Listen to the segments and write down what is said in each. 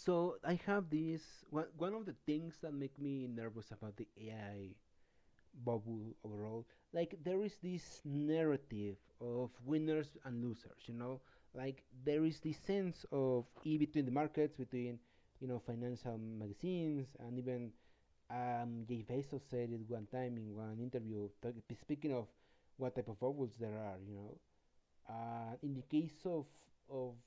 So I have this one of the things that make me nervous about the AI bubble overall. Like there is this narrative of winners and losers. Like there is this sense of between the markets, between financial magazines, and even Jeff Bezos said it one time in one interview, speaking of what type of bubbles there are. In the case of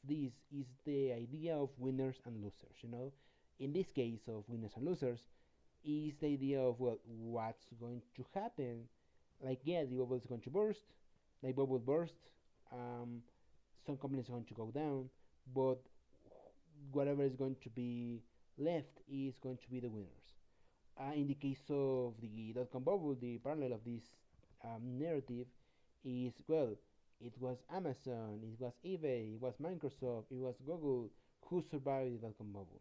this is the idea of winners and losers. In this case of winners and losers is the idea of, well, what's going to happen. Like, yeah, the bubble is going to burst, the bubble burst. um, some companies are going to go down, but whatever is going to be left is going to be the winners. In the case of the dot-com bubble, the parallel of this narrative is, well, it was Amazon, it was eBay, it was Microsoft, it was Google who survived the dot-com bubble.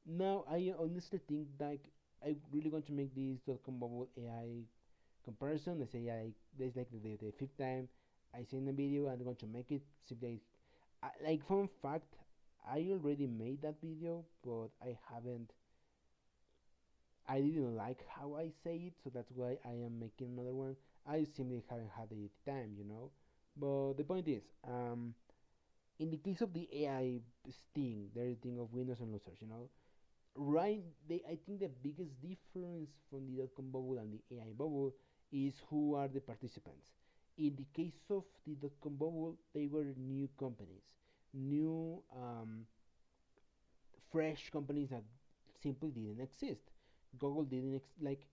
Now, I honestly think like I really want to make this dot-com bubble AI comparison. Let's say this like the fifth time I seen a video and I'm going to make it. Simply, like fun fact, I already made that video, but I didn't like how I say it, so that's why I am making another one. I simply haven't had the time, But the point is, in the case of the AI thing, there is thing of winners and losers, Right, I think the biggest difference from the dot-com bubble and the AI bubble is who are the participants. In the case of the dot-com bubble, they were new companies, new fresh companies that simply didn't exist. Google didn't like,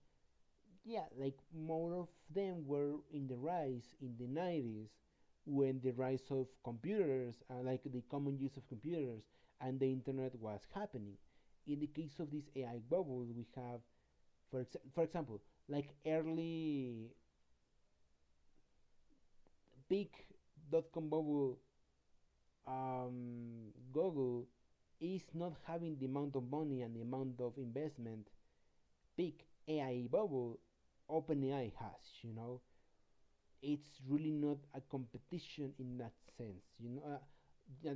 yeah, like more of them were in the rise in the 90s, when the rise of computers, like the common use of computers and the internet was happening. In the case of this AI bubble, we have, for example, like early big dot-com bubble, Google is not having the amount of money and the amount of investment big AI bubble OpenAI has. It's really not a competition in that sense. In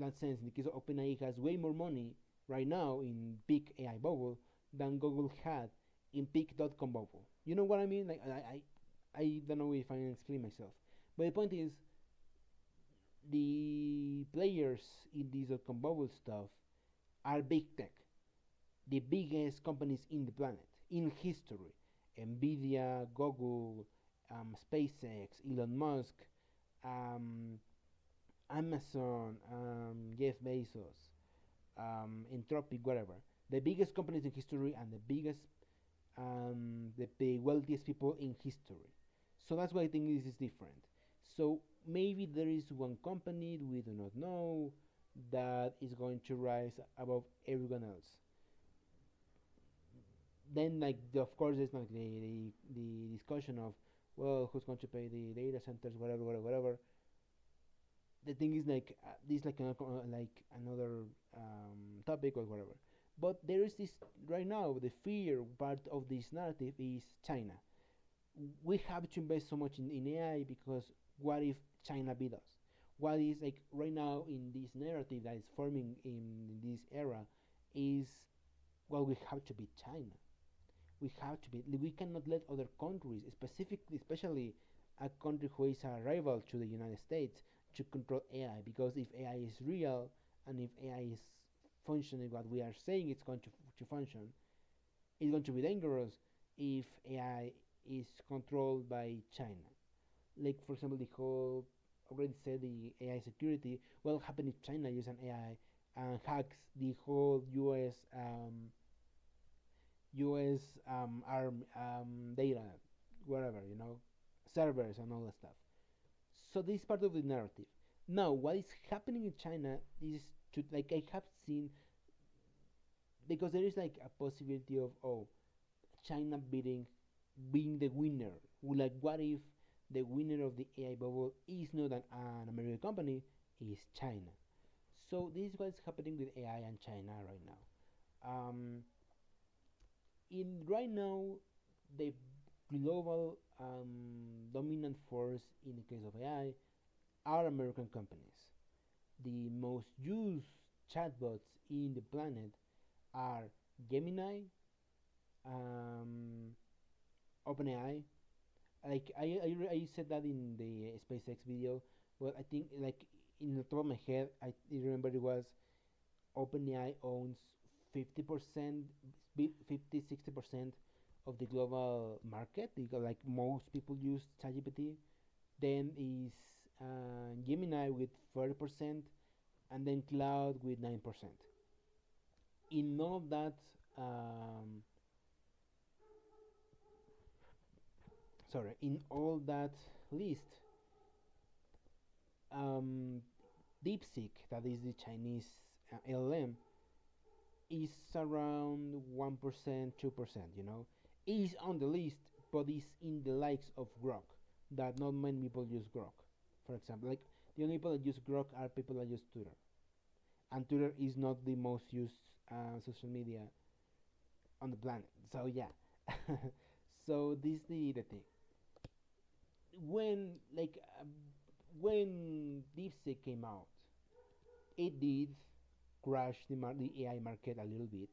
that sense, in the case of OpenAI, has way more money right now in big AI bubble than Google had in big dot-com bubble. You know what I mean? Like I don't know if I can explain myself, but the point is, the players in this dot-com bubble stuff are big tech, the biggest companies in the planet in history. Nvidia, Google, SpaceX, Elon Musk, um, Amazon, Jeff Bezos, Entropic, whatever. The biggest companies in history and the biggest, the wealthiest people in history. So that's why I think this is different. So maybe there is one company we do not know that is going to rise above everyone else. Then, like, of course, there's like the discussion of, well, who's going to pay the data centers, whatever, whatever, whatever. The thing is, like, this like another topic or whatever. But there is this right now. The fear part of this narrative is China. We have to invest so much in AI because what if China beat us? What is, like, right now in this narrative that is forming in this era is, well, we have to beat China. We have to be. We cannot let other countries, specifically, especially a country who is a rival to the United States, to control AI. Because if AI is real and if AI is functioning what we are saying it's going to function, it's going to be dangerous if AI is controlled by China. Like, for example, the whole, already said, the AI security. What happened if China uses an AI and hacks the whole US ARM data, whatever, servers and all that stuff. So this is part of the narrative. Now, what is happening in China is to, like, I have seen, because there is like a possibility of, oh, China being the winner. Like, what if the winner of the AI bubble is not an American company, is China? So this is what's happening with AI and China right now. Um, in right now, the global dominant force in the case of AI are American companies. The most used chatbots in the planet are Gemini, um, OpenAI. Like I said that in the SpaceX video. Well, I think like in the top of my head, I remember it was OpenAI owns 50%, 50-60% of the global market. Like most people use ChatGPT. Then is Gemini with 40%, and then Cloud with 9%. In all that, um, in all that list, um, DeepSeek, that is the Chinese LLM, is around 1%, 2%, is on the list, but is in the likes of Grok, that not many people use Grok. For example, like the only people that use Grok are people that use Twitter, and Twitter is not the most used social media on the planet. So yeah, so this is the thing. When like when DeepSeek came out, it did crash the AI market a little bit,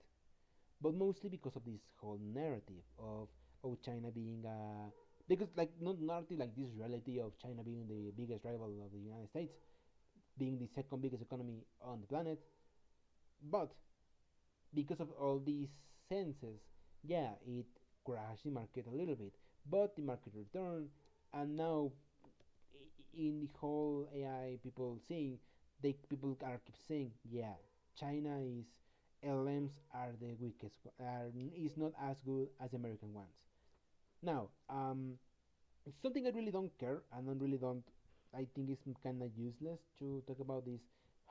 but mostly because of this whole narrative of China being because like not narrative like this reality of China being the biggest rival of the United States, being the second biggest economy on the planet, but because of all these senses, yeah, it crashed the market a little bit, but the market returned, and now in the whole AI people saying, they people are keep saying, yeah, China is LMs are the weakest, is not as good as American ones. Now, it's something I really don't care, and I really don't. I think it's kind of useless to talk about this,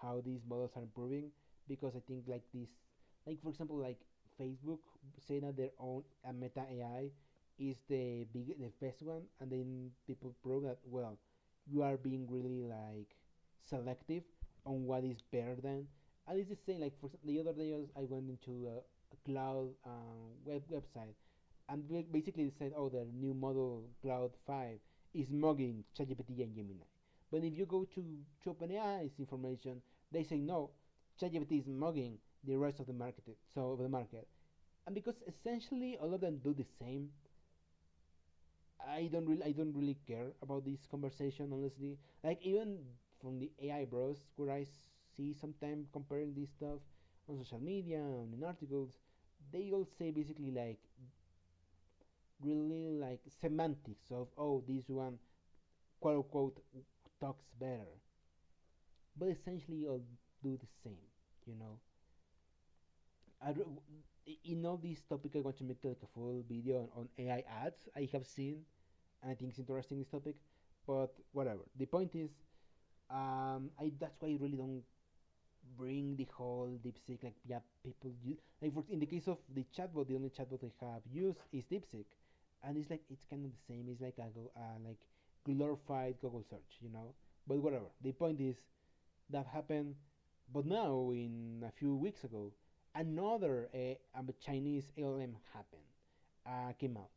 how these models are improving, because I think like this, like for example, like Facebook saying that their own Meta AI is the best one, and then people prove that well, you are being really like selective on what is better than. And it's the same. Like for the other day, I went into a cloud website, and basically said, "Oh, the new model Cloud 5 is mugging ChatGPT and Gemini." But if you go to OpenAI's information, they say no, ChatGPT is mugging the rest of the market. So of the market, and because essentially all of them do the same, I don't really care about this conversation honestly. Like even from the AI bros where I see sometimes comparing this stuff on social media and in articles, they all say basically like really like semantics of oh this one quote unquote talks better, but essentially all do the same, you know. I in all this topic I want to make like a full video on AI ads I have seen, and I think it's interesting this topic, but whatever. The point is, I that's why I really don't bring the whole DeepSeek like yeah people use like for in the case of the chatbot, the only chatbot I have used is DeepSeek, and it's like it's kind of the same. It's like a like glorified Google search, you know. But whatever. The point is that happened, but now in a few weeks ago, another Chinese LLM happened, came out.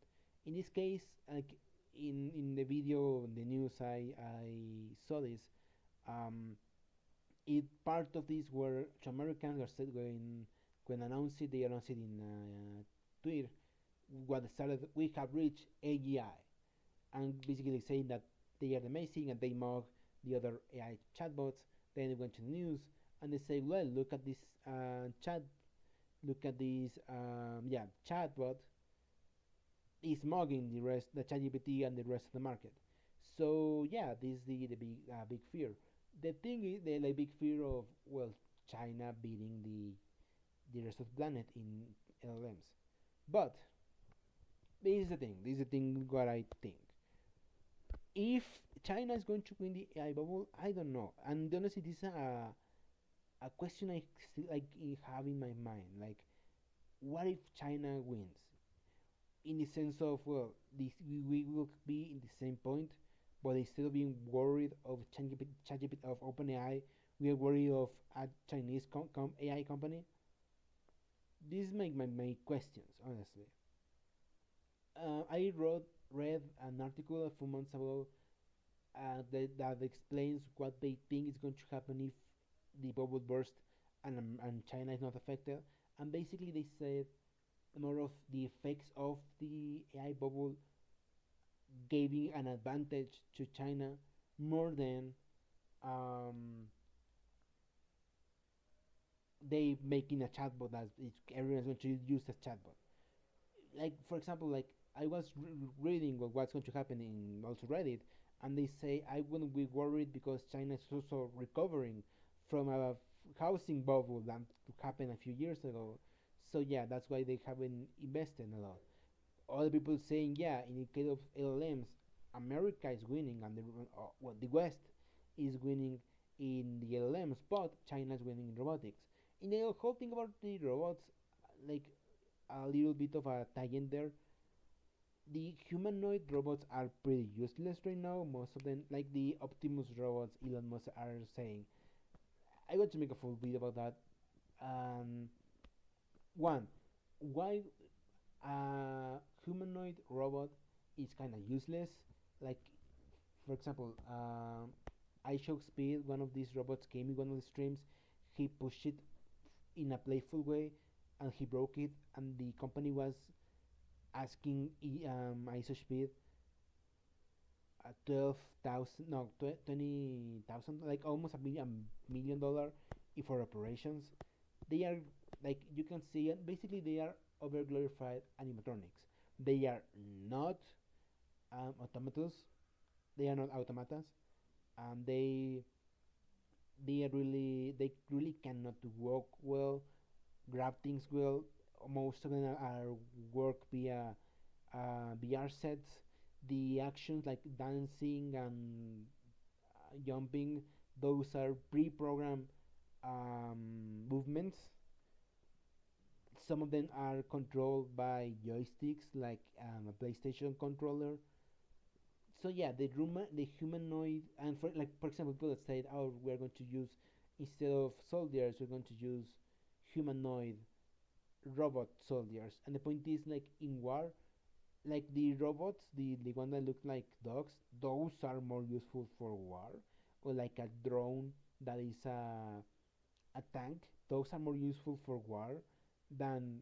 In this case, like in the video, in the news, I saw this. Um, it part of this were to Americans are said when announced it, they announced it in Twitter. What started, we have reached AGI, and basically saying that they are amazing and they mock the other AI chatbots. Then they went to the news and they say, well, look at this look at this chatbot is mugging the rest, the ChatGPT and the rest of the market. So yeah, this is the big fear. The thing is the like, big fear of well China beating the rest of the planet in LLMs. But this is the thing. This is the thing. What I think. If China is going to win the AI bubble, I don't know. And honestly, this is a question I still like have in my mind. Like, what if China wins? In the sense of well, this we will be in the same point, but instead of being worried of ChatGPT of OpenAI, we are worried of a Chinese AI company. This is my questions honestly. I read an article a few months ago that explains what they think is going to happen if the bubble burst and China is not affected. and basically they said more of the effects of the AI bubble giving an advantage to China more than um, they making a chatbot that everyone's going to use as chatbot. Like for example, like I was reading what's going to happen in also Reddit, and they say I wouldn't be worried because China is also recovering from a housing bubble that happened a few years ago. So yeah, that's why they haven't invested a lot. Other people saying yeah, in the case of LLMs, America is winning and well, the West is winning in the LLMs, but China is winning in robotics. In the whole thing about the robots, like a little bit of a tie-in there. The humanoid robots are pretty useless right now. Most of them, like the Optimus robots, Elon Musk are saying. I want to make a full video about that. Um, One, why a humanoid robot is kind of useless. Like, for example, I Show Speed, one of these robots came in one of the streams. He pushed it in a playful way and he broke it, and the company was asking ISO Speed 12,000, no, 20,000, like almost a million dollar for operations. They are like you can see it. Basically, they are over glorified animatronics. They are not automatos. They are not automatas, and they really cannot walk well, grab things well. Most of them are work via VR sets. The actions like dancing and jumping, those are pre-programmed movements. Some of them are controlled by joysticks, like a PlayStation controller. So yeah, the humanoid, and for like for example, people that said, "Oh, we're going to use instead of soldiers, we're going to use humanoid robot soldiers." And the point is, like in war, like the robots, the one that look like dogs, those are more useful for war, or like a drone that is a tank. Those are more useful for war than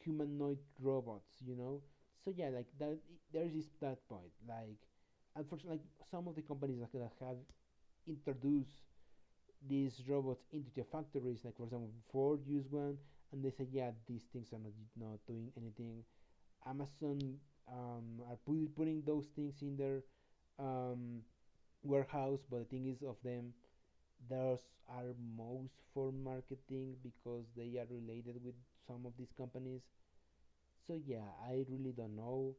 humanoid robots, you know. So yeah, like that. There's this that point. Like, unfortunately, like some of the companies that have introduced these robots into their factories, like for example, Ford used one, and they said, yeah, these things are not doing anything. Amazon are putting those things in their um, warehouse, but the thing is, of them, those are most for marketing because they are related with some of these companies. So yeah, I really don't know.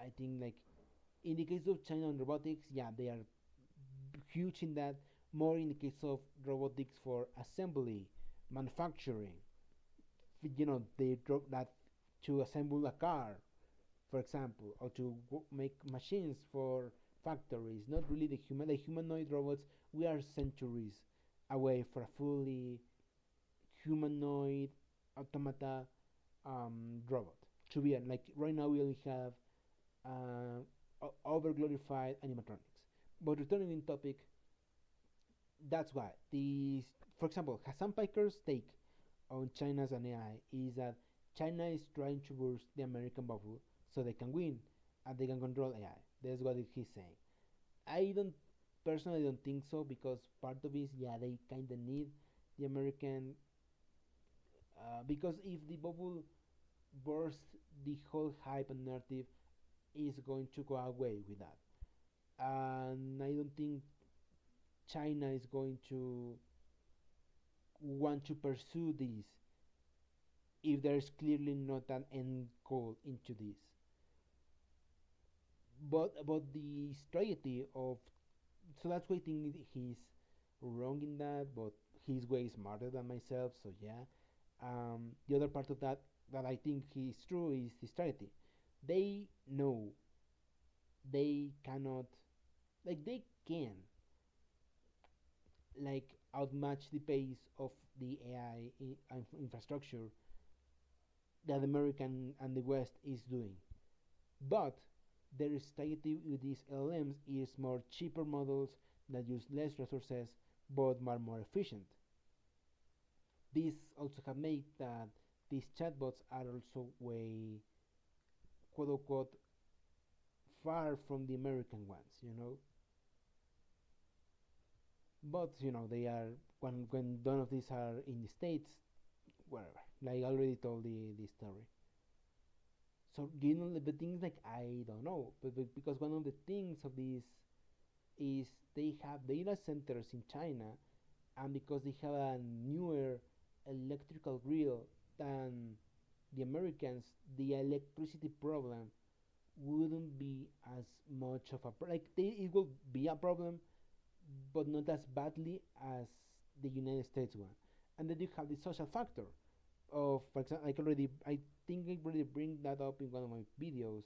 I think like in the case of China and robotics, yeah, they are huge in that. More in the case of robotics for assembly, manufacturing. You know, they drop that to assemble a car, for example, or to make machines for factories. Not really the humanoid robots. We are centuries away for a fully humanoid automata robot. To be like right now, we only have over glorified animatronics. But returning in topic, that's why the for example, Hassan Piker's take on China's and AI is that China is trying to burst the American bubble so they can win and they can control AI. That's what he's saying. I don't personally don't think so because part of it is yeah they kind of need the American because if the bubble bursts, the whole hype and narrative is going to go away with that. And I don't think China is going to want to pursue this if there's clearly not an end goal into this. But about the strategy of, so that's why I think he's wrong in that, but he's way smarter than myself. So yeah, the other part of that I think he's true is the strategy. They know they cannot, like they can, like outmatch the pace of the AI infrastructure that American and the West is doing. But their strategy with these LLMs is more cheaper models that use less resources but are more efficient. This also have made that these chatbots are also way quote unquote far from the American ones, But they are when none of these are in the states, whatever. Like I already told the story. So the things like I don't know, but because one of the things of this is they have data centers in China, and because they have a newer electrical grid than the Americans, the electricity problem wouldn't be as much of a it will be a problem, but not as badly as the United States one. And then you have the social factor of, for example, I think I already bring that up in one of my videos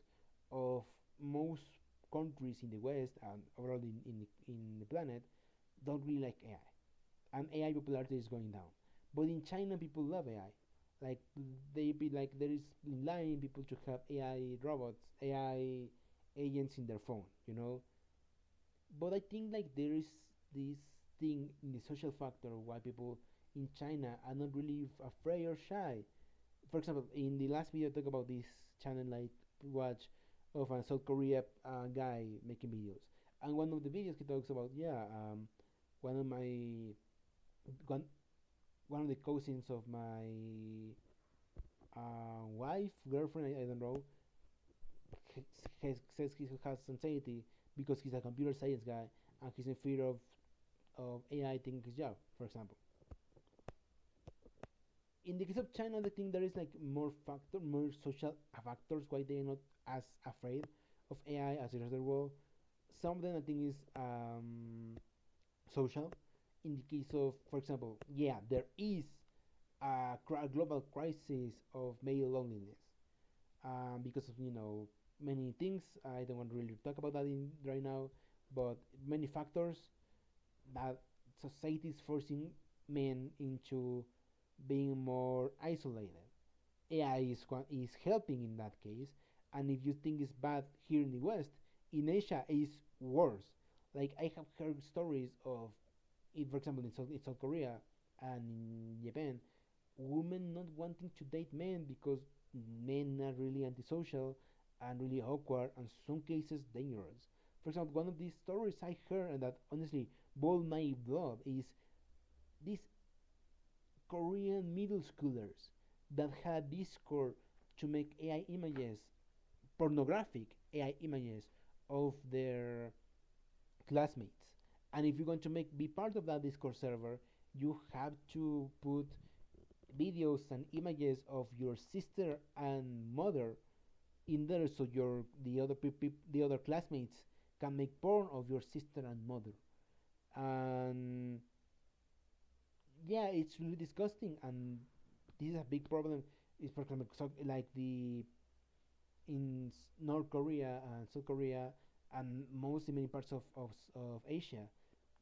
of most countries in the West and overall in the planet don't really like AI, and AI popularity is going down. But in China, people love AI. Like they be like there is in line people to have AI robots, AI agents in their phone, But I think like there is this thing in the social factor why people in China are not really afraid or shy. For example, in the last video I talked about this channel I watch of a South Korea guy making videos, and one of the videos he talks about, one of my one one of the cousins of my wife, girlfriend, I don't know, says he has anxiety because he's a computer science guy and he's in fear of AI taking his job, for example. In the case of China, I think there is like more social factors why they are not as afraid of AI as the rest of the world. Some of them I think is social. In the case of, for example, there is a global crisis of male loneliness because of many things. I don't want to really talk about that right now, but many factors that society is forcing men into being more isolated. AI is helping in that case, and if you think it's bad here in the West, in Asia is worse. Like I have heard stories of, for example, in South Korea and in Japan, women not wanting to date men because men are really antisocial and really awkward and some cases dangerous. For example, one of these stories I heard and that honestly boiled my blood is these Korean middle schoolers that had Discord to make AI images, pornographic AI images of their classmates. And if you're going to be part of that Discord server, you have to put videos and images of your sister and mother in there so the other classmates can make porn of your sister and mother. And yeah, it's really disgusting, and this is a big problem. Is for example, like the in North Korea and South Korea and mostly many parts of Asia,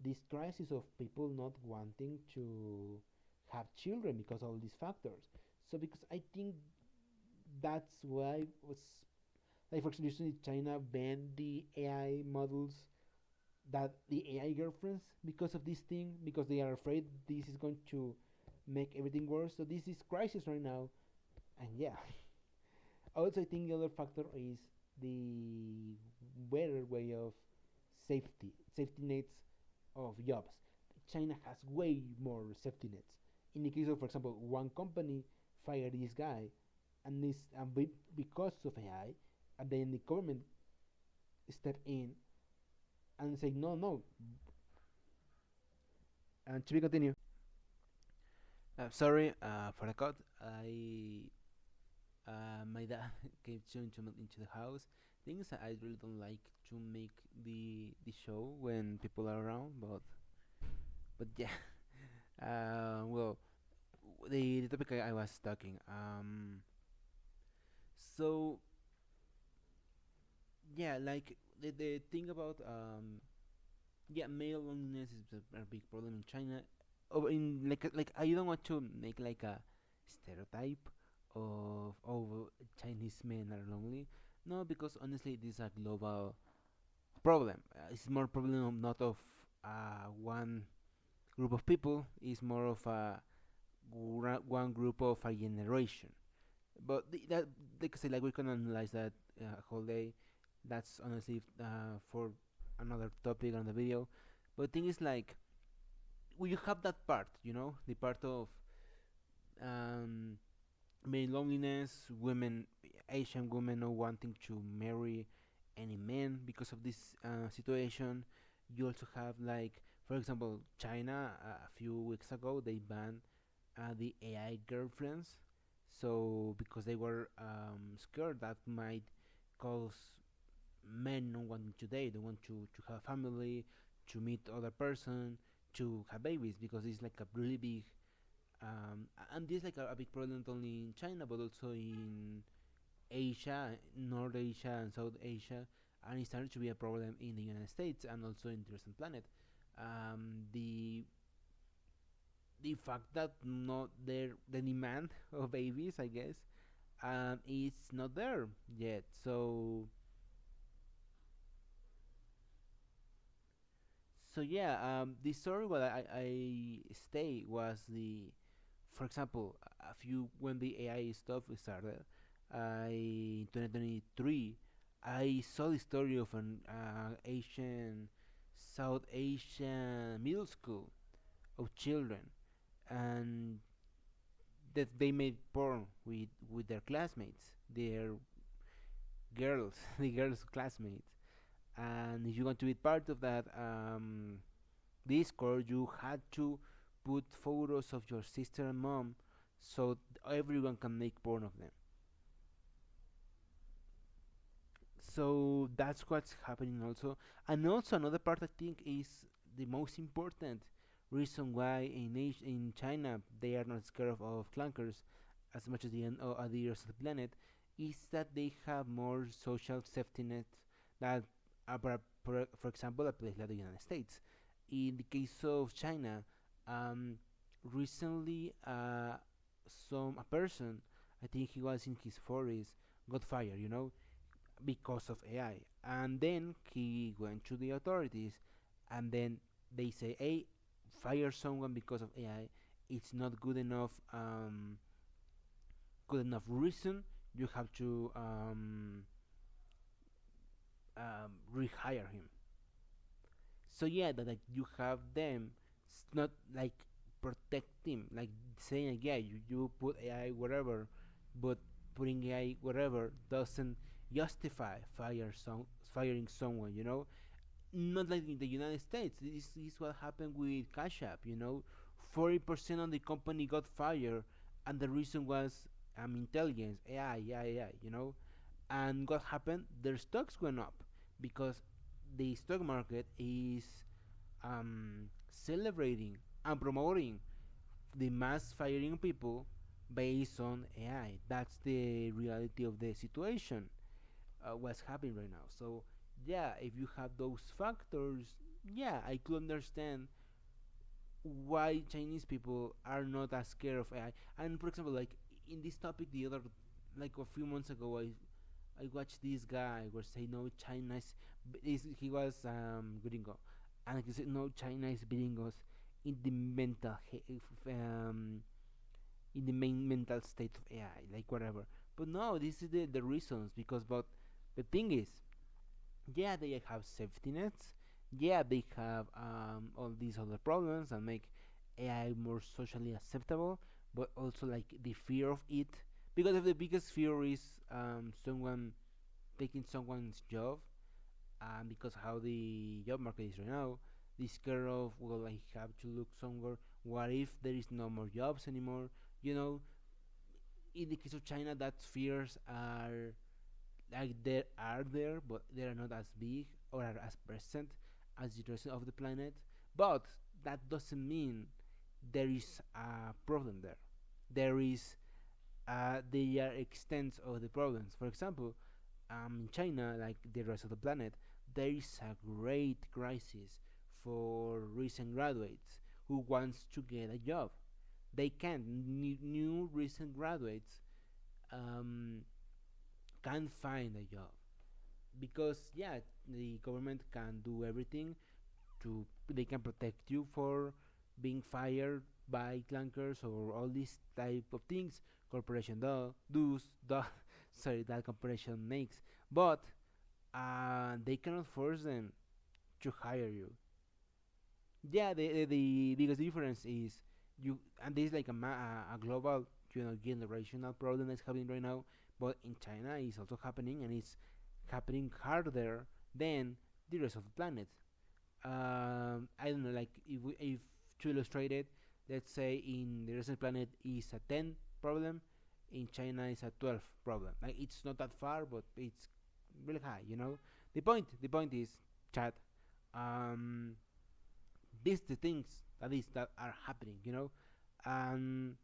this crisis of people not wanting to have children because of all these factors. So because I think that's why was like for example China banned the AI models that the AI girlfriends because of this thing because they are afraid this is going to make everything worse. So this is crisis right now, and yeah. Also, I think the other factor is the better way of safety nets of jobs. China has way more safety nets. In the case of, for example, one company fired this guy, and because of AI, and then the government step in and say no, no, and to be continued. Sorry for the cut. My dad came into the house. Things I really don't like to make the show when people are around, but yeah. Well, the topic I was talking. So yeah, like the thing about male loneliness is a big problem in China. Oh, in like I don't want to make like a stereotype of Chinese men are lonely. No, because honestly, this is a global problem. It's more problem not of one group of people. It's more of a one group of a generation. But that, like I say, like we can analyze that whole day. That's honestly for another topic on the video. But the thing is, like, well, you have that part, the part of um, main loneliness, women, Asian women not wanting to marry any men because of this situation. You also have, like, for example, China a few weeks ago they banned the AI girlfriends. So because they were scared that might cause men not wanting to date, they want to have family, to meet other person, to have babies because it's like a really big and this is like a big problem not only in China but also in Asia, North Asia and South Asia, and it's starting to be a problem in the United States and also in the recent planet. The fact that not there the demand of babies, I guess, is not there yet. So yeah, the story what I stay was for example, a few when the AI stuff started, in 2023, I saw the story of an South Asian middle school of children, and that they made porn with their classmates, their girls, the girls' classmates. And if you want to be part of that Discord, you had to put photos of your sister and mom so everyone can make porn of them. So that's what's happening also. And also another part I think is the most important reason why in China they are not scared of clunkers as much as the rest of the planet is that they have more social safety nets that for example a place like the United States. In the case of China, um, recently a person, I think he was in his 40s, got fired, because of AI. And then he went to the authorities, and then they say, "Hey, fire someone because of AI. It's not good enough reason. You have to rehire him." So yeah, that like you have them, it's not like protect him, like saying like, yeah, you put AI wherever, but putting AI wherever doesn't justify firing someone, not like in the United States. This is what happened with Cash App. 40% of the company got fired, and the reason was intelligence, AI, AI. And what happened? Their stocks went up because the stock market is celebrating and promoting the mass firing people based on AI. That's the reality of the situation. What's happening right now. So yeah, if you have those factors, yeah, I could understand why Chinese people are not as scared of AI. And for example, like in this topic, like a few months ago, I watched this guy where say no China he was gringo, and he said no China is beating us in the in the main mental state of AI, like whatever. But no, this is the reasons because but the thing is, yeah, they have safety nets. Yeah, they have all these other problems and make AI more socially acceptable, but also like the fear of it. Because of the biggest fear is someone taking someone's job, and because how the job market is right now, the scare of well, I have to look somewhere. What if there is no more jobs anymore? You know, in the case of China, that fears are like they are there, but they are not as big or are as present as the rest of the planet. But that doesn't mean there is a problem there. There is they are extents of the problems. For example, in China, like the rest of the planet, there is a great crisis for recent graduates who wants to get a job. They can't. New recent graduates um, can't find a job because yeah, the government can do everything to they can protect you for being fired buy clankers or all these type of things corporation do sorry that corporation makes, but they cannot force them to hire you. Yeah, the biggest difference is you, and this is like a global, generational problem that's happening right now. But in China, it's also happening, and it's happening harder than the rest of the planet. I don't know, like if to illustrate it, let's say in the rest of the planet is a 10 problem, in China is a 12 problem. Like it's not that far, but it's really high. The point is, chat. Um, these the things that are happening. And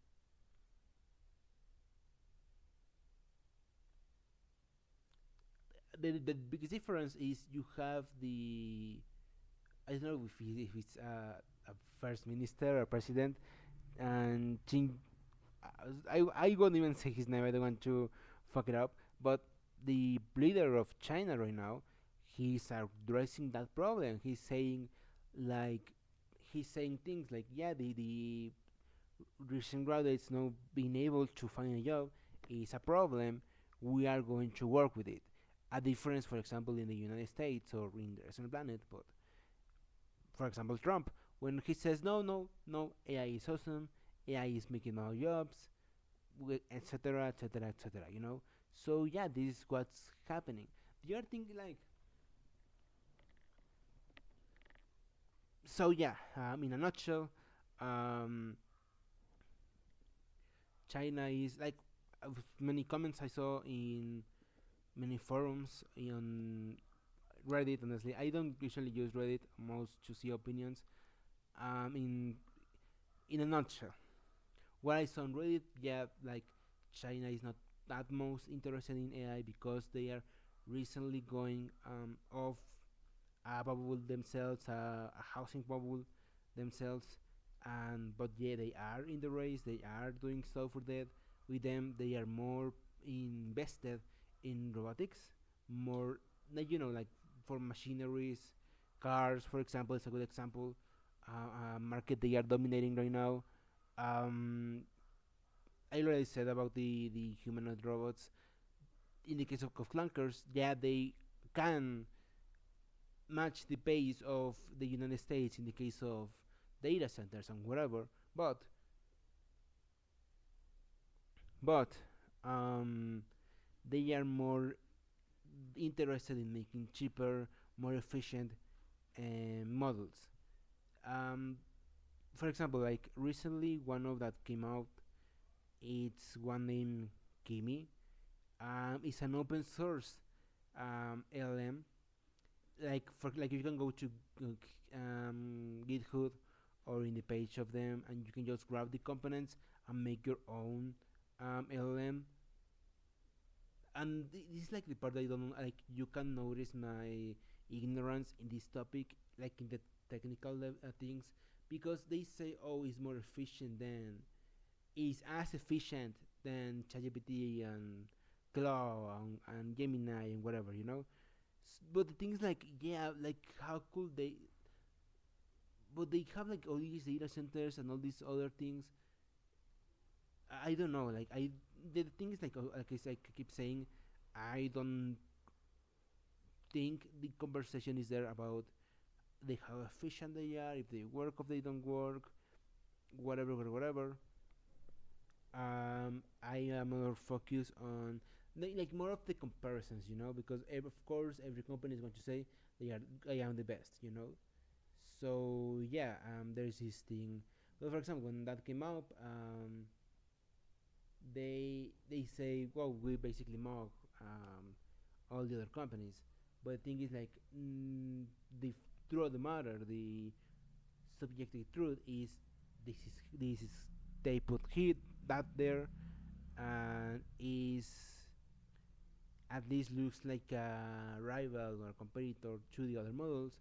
the biggest difference is you have the, I don't know if it's a first minister or president, and I won't even say his name. I don't want to fuck it up. But the leader of China right now, he's addressing that problem. Like he's saying things like, yeah, the recent graduates not being able to find a job is a problem. We are going to work with it. A difference, for example, in the United States or in the rest of the planet, but for example, Trump, when he says no, no, no, AI is awesome, AI is making our jobs, etc., etc., etc. So yeah, this is what's happening. The other thing, like, so yeah, in a nutshell, um, China is like, many comments I saw in many forums on Reddit. Honestly, I don't usually use Reddit most to see opinions. In a nutshell, what I saw on Reddit, yeah, like China is not that most interested in AI because they are recently going off a bubble themselves, a housing bubble themselves, and but yeah, they are in the race. They are doing stuff for that. With them, they are more invested in robotics, more like for machineries, cars, for example, is a good example. Market they are dominating right now. Um, I already said about the humanoid robots. In the case of flankers, yeah, they can match the pace of the United States in the case of data centers and whatever, but but um, they are more interested in making cheaper, more efficient models. Um, for example, like recently, one of that came out. It's one named Kimi. It's an open source LLM. Like you can go to GitHub or in the page of them, and you can just grab the components and make your own LLM. And this is like the part that I don't like. You can notice my ignorance in this topic, like in the technical things, because they say, oh, it's more efficient than, is as efficient than ChatGPT and Claude and Gemini and whatever, but the things like, yeah, like how could they? But they have like all these data centers and all these other things. I don't know. Like the thing is like, I keep saying, I don't think the conversation is there about how efficient they are, if they work or they don't work, whatever, whatever. I am more focused on like more of the comparisons, because of course every company is going to say I am the best, So yeah, there's this thing. Well, for example, when that came up, they say, well, we basically mock all the other companies, but the thing is like, the truth of the matter, the subjective truth is, this is they put hit that there, and is at least looks like a rival or competitor to the other models.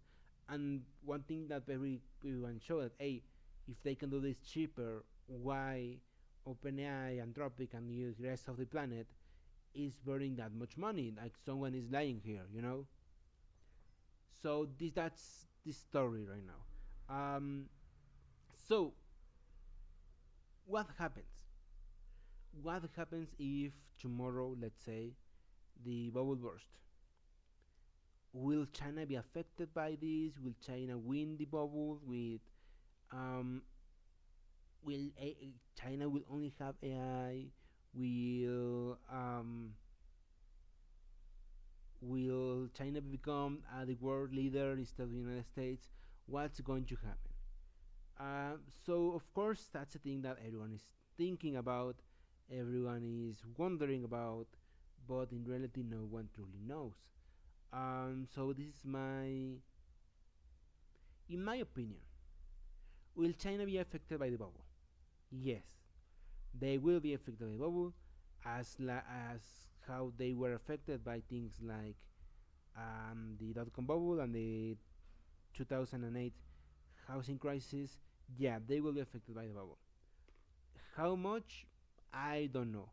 And one thing that everyone showed that, hey, if they can do this cheaper, why OpenAI, Anthropic, and the rest of the planet is burning that much money? Like someone is lying here. So that's the story right now. So what happens? What happens if tomorrow, let's say, the bubble burst? Will China be affected by this? Will China win the bubble? Um, China will only have AI? Will China become the world leader instead of the United States? What's going to happen? So of course that's a thing that everyone is thinking about, everyone is wondering about, but in reality no one truly knows. So this is in my opinion, will China be affected by the bubble? Yes, they will be affected by the bubble, as how they were affected by things like the dot-com bubble and the 2008 housing crisis. Yeah, they will be affected by the bubble. How much? I don't know.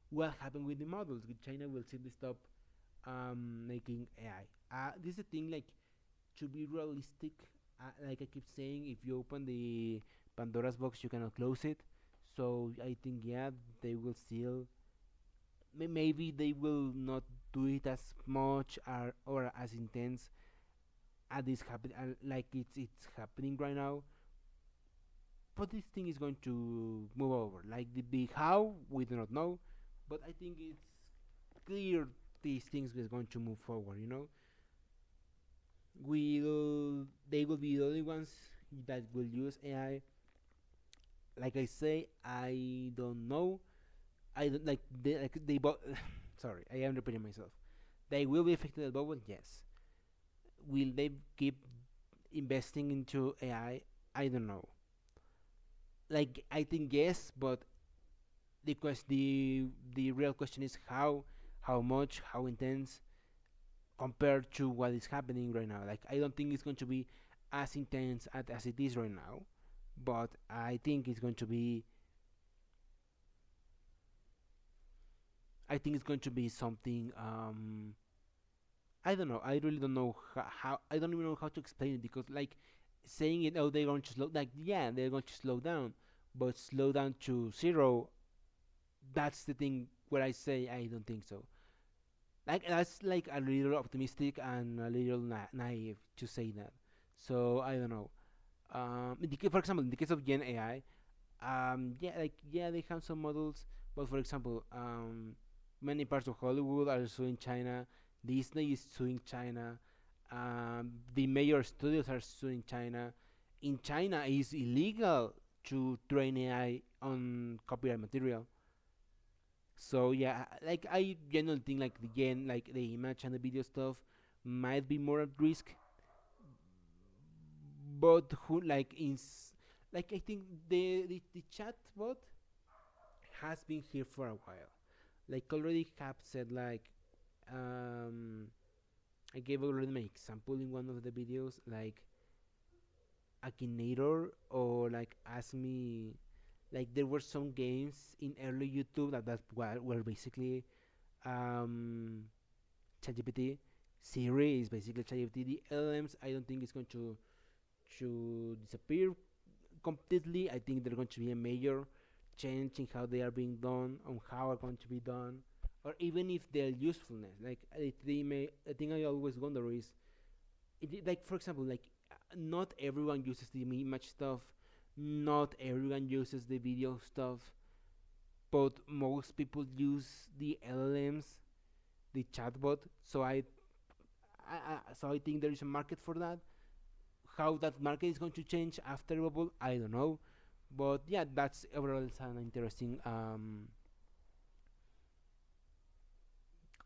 What happened with the models? With China will simply stop making AI. This is the thing. Like, to be realistic, like I keep saying, if you open the Pandora's box, you cannot close it. So I think yeah, they will still. Maybe they will not do it as much or as intense as this happen like it's happening right now. But this thing is going to move over. Like the how we do not know, but I think it's clear these things is going to move forward. Will they will be the only ones that will use AI? Like I say, I don't know. I don't they sorry, I am repeating myself. They will be affected by the bubble, yes. Will they keep investing into AI? I don't know. Like I think yes, but the real question is how much, how intense compared to what is happening right now. Like I don't think it's going to be as intense as it is right now, but I think it's going to be. I think it's going to be something. I don't know. I really don't know how. I don't even know how to explain it because like saying it. Oh, they're going to slow. Like yeah, they're going to slow down, but slow down to zero. That's the thing where I say I don't think so. Like that's like a little optimistic and a little naive to say that. So I don't know. For example, in the case of Gen AI, yeah, like yeah, they have some models, but for example, many parts of Hollywood are suing China. Disney is suing China. The major studios are suing China. In China, it's illegal to train AI on copyright material. So yeah, like I generally think like like the image and the video stuff might be more at risk, but who like like I think the chat bot has been here for a while. Like already have said like um I gave already my example in one of the videos like Akinator or like Ask Me. Like there were some games in early YouTube that were basically um ChatGPT. Siri is basically ChatGPT. The LMs I don't think it's going to disappear completely. I think there's going to be a major change in how they are being done, on how are going to be done, or even if their usefulness. Like they may. I think I always wonder is, like for example, like not everyone uses the image stuff, not everyone uses the video stuff, but most people use the LLMs, the chatbot. So I think there is a market for that. How that market is going to change after bubble, I don't know. But yeah, that's overall an interesting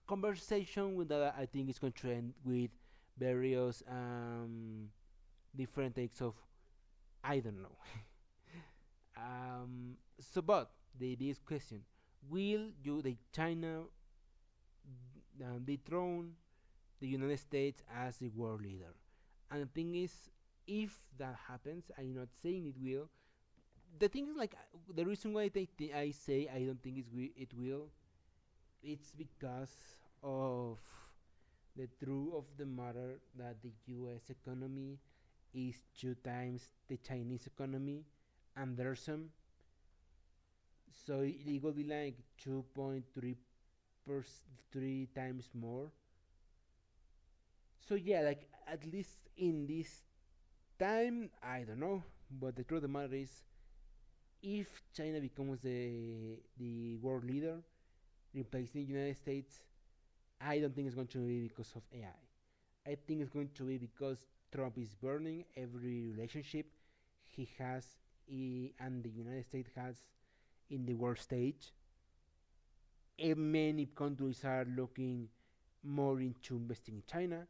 conversation with that. I think it's going to end with various different takes of I don't know. But this question: will you the China dethrone the United States as the world leader? And the thing is, if that happens, I'm not saying it will. The thing is, like, the reason why I say I don't think it will, it's because of the truth of the matter that the U.S. economy is 2 times the Chinese economy, and there's some. So it will be like 2.3 per 3 times more. So yeah, like at least in this time, I don't know. But the truth of the matter is, if China becomes the world leader, replacing the United States, I don't think it's going to be because of AI. I think it's going to be because Trump is burning every relationship he has and the United States has in the world stage. Many countries are looking more into investing in China.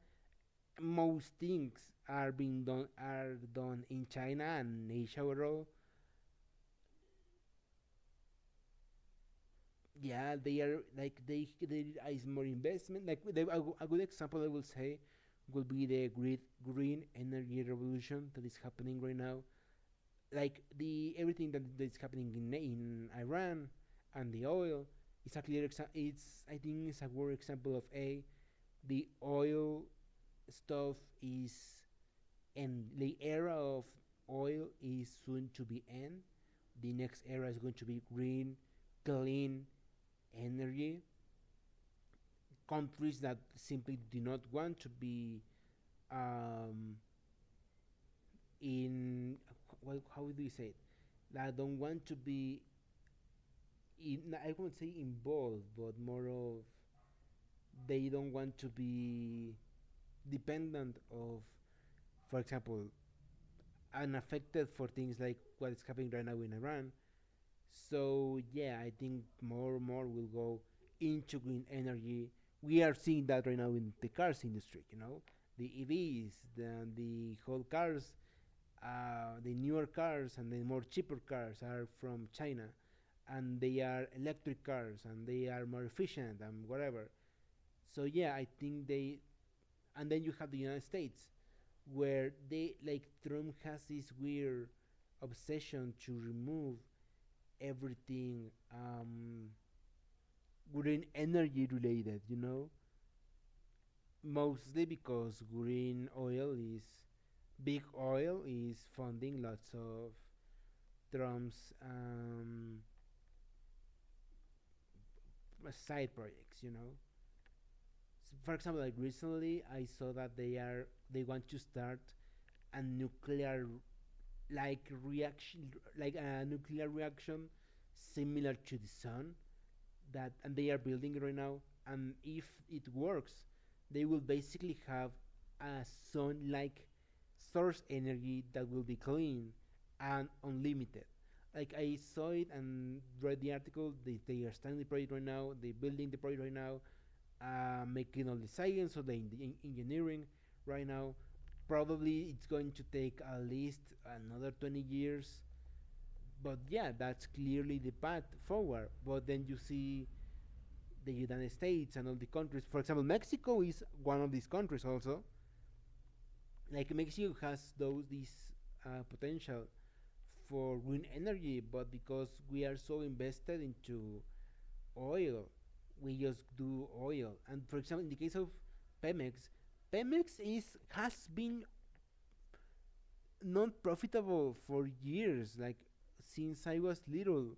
Most things are done in China and Asia overall. Yeah, they are like there is more investment. Like a good example I will say would be the green energy revolution that is happening right now. Like the everything that is happening in Iran and the oil is a clear it's I think it's a good example of a the oil stuff is and the era of oil is soon to be end. The next era is going to be green, clean energy. Countries that simply do not want to be um, in well, how do you say it? That don't want to be in. I won't say involved, but more of they don't want to be dependent of, for example, unaffected for things like what is happening right now in Iran. So yeah, I think more and more will go into green energy. We are seeing that right now in the cars industry. The EVs, the whole cars, the newer cars and the more cheaper cars are from China, and they are electric cars and they are more efficient and whatever. So yeah, I think they, and then you have the United States, where they like Trump has this weird obsession to remove everything green energy related, mostly because green oil is big oil is funding lots of Trump's side projects. For example, like recently I saw that they want to start a nuclear reaction, like a nuclear reaction similar to the sun, that and they are building it right now. And if it works, they will basically have a sun like source energy that will be clean and unlimited. Like I saw it and read the article. They are starting the project right now. They're building the project right now, making all the science or the engineering right now. Probably it's going to take at least another 20 years, but yeah, that's clearly the path forward. But then you see the United States and all the countries. For example, Mexico is one of these countries also. Like Mexico has those this potential for green energy, but because we are so invested into oil, we just do oil. And for example, in the case of Pemex, Pemex is has been not profitable for years. Like since I was little,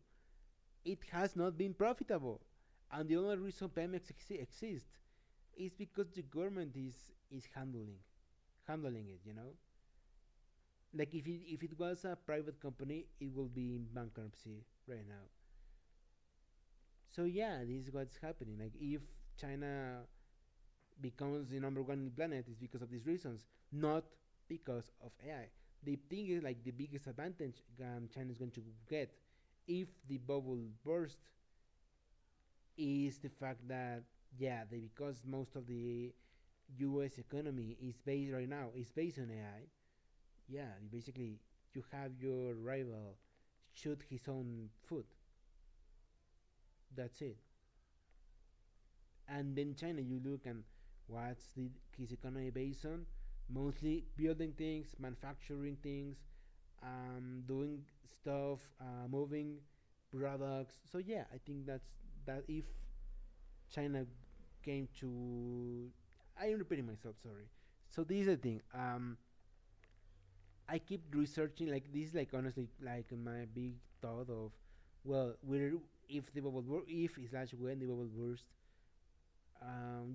it has not been profitable, and the only reason Pemex exists is because the government is handling it. Like if it was a private company, it will be in bankruptcy right now. So yeah, this is what's happening. Like if China becomes the number one in the planet, is because of these reasons, not because of AI. The thing is, like the biggest advantage China is going to get if the bubble bursts is the fact that yeah, because most of the U.S. economy is based right now is based on AI. Yeah, basically you have your rival shoot his own foot. That's it. And then China, you look and what's his economy based on? Mostly building things, manufacturing things, doing stuff, moving products. So yeah, I think that if China came to, I am repeating myself. Sorry. So this is the thing. I keep researching like this, like honestly, like my big thought of well, we're if the if slash when the bubble burst,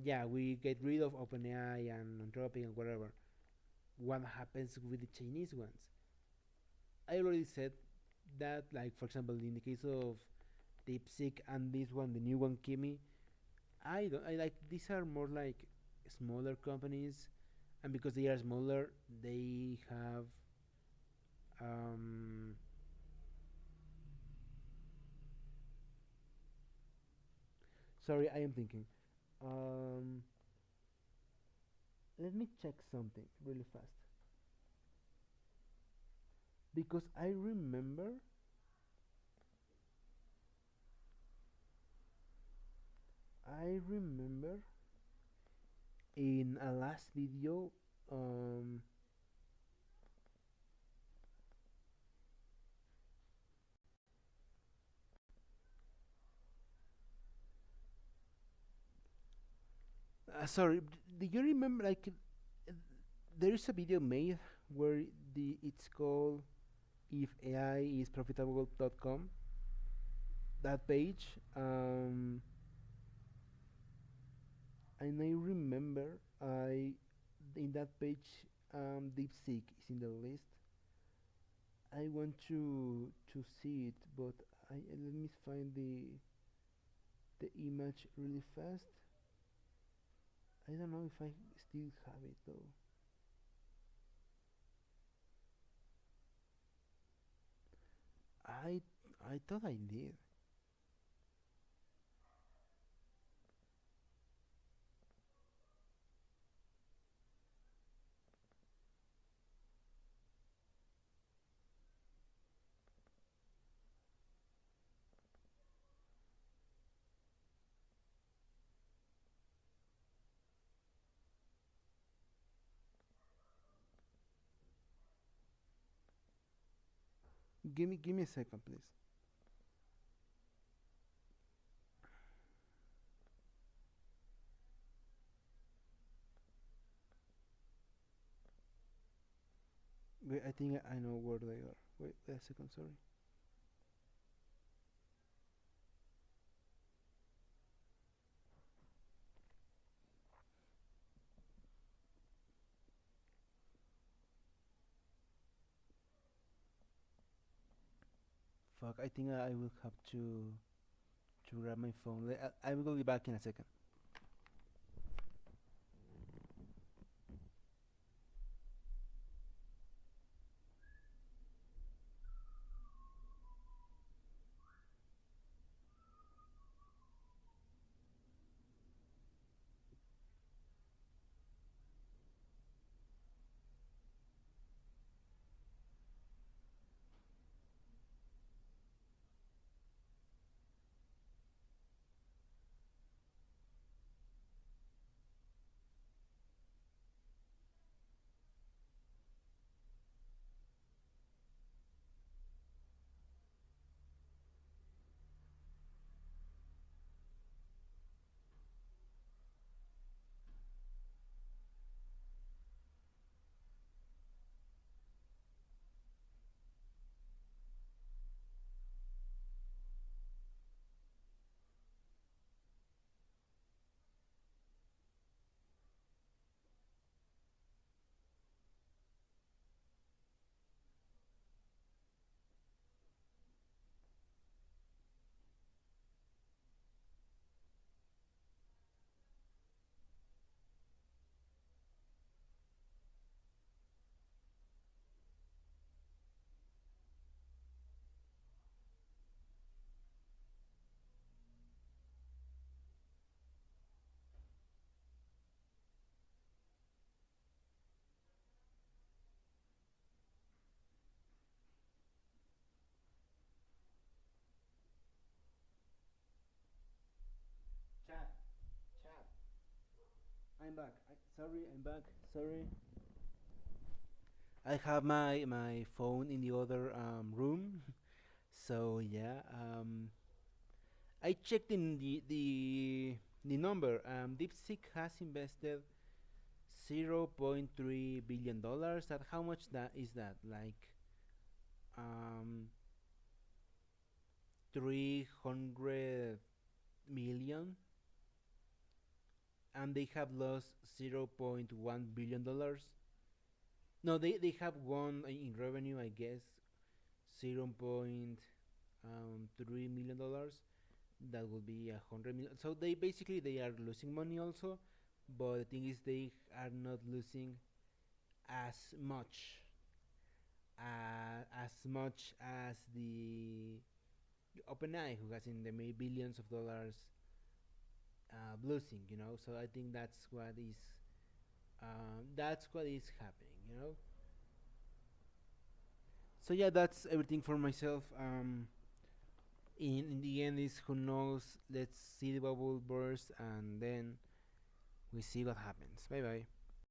yeah, we get rid of OpenAI and Anthropic and whatever. What happens with the Chinese ones? I already said that, like for example, in the case of DeepSeek and this one, the new one, Kimi, I don't. I like these are more like smaller companies, and because they are smaller, they have um. Sorry, I am thinking. Um, let me check something really fast because I remember in a last video. Um, sorry, do you remember like there is a video made where the it's called if AI is profitable.com, that page, and I remember I in that page, DeepSeek is in the list. I want to see it, but let me find the image really fast. I don't know if I still have it though. I I thought I did. Give me a second, please. Wait, I think I know where they are. Wait a second, sorry. Fuck, I think I will have to grab my phone. I will be back in a second. Chat, chat. I'm back. Sorry, I'm back. Sorry. I have my phone in the other room. So yeah, I checked in the number. DeepSeek has invested $0.3 billion. That how much that is that? Like um 300 million, and they have lost 0.1 billion dollars. No, they have won in revenue, I guess, 0.3 million dollars. That would be 100 million. So they basically they are losing money also, but the thing is they are not losing as much as the OpenAI, who has in the may billions of dollars losing. So I think that's what is happening. So yeah, that's everything for myself. In the end, is who knows. Let's see the bubble burst, and then we see what happens. Bye bye.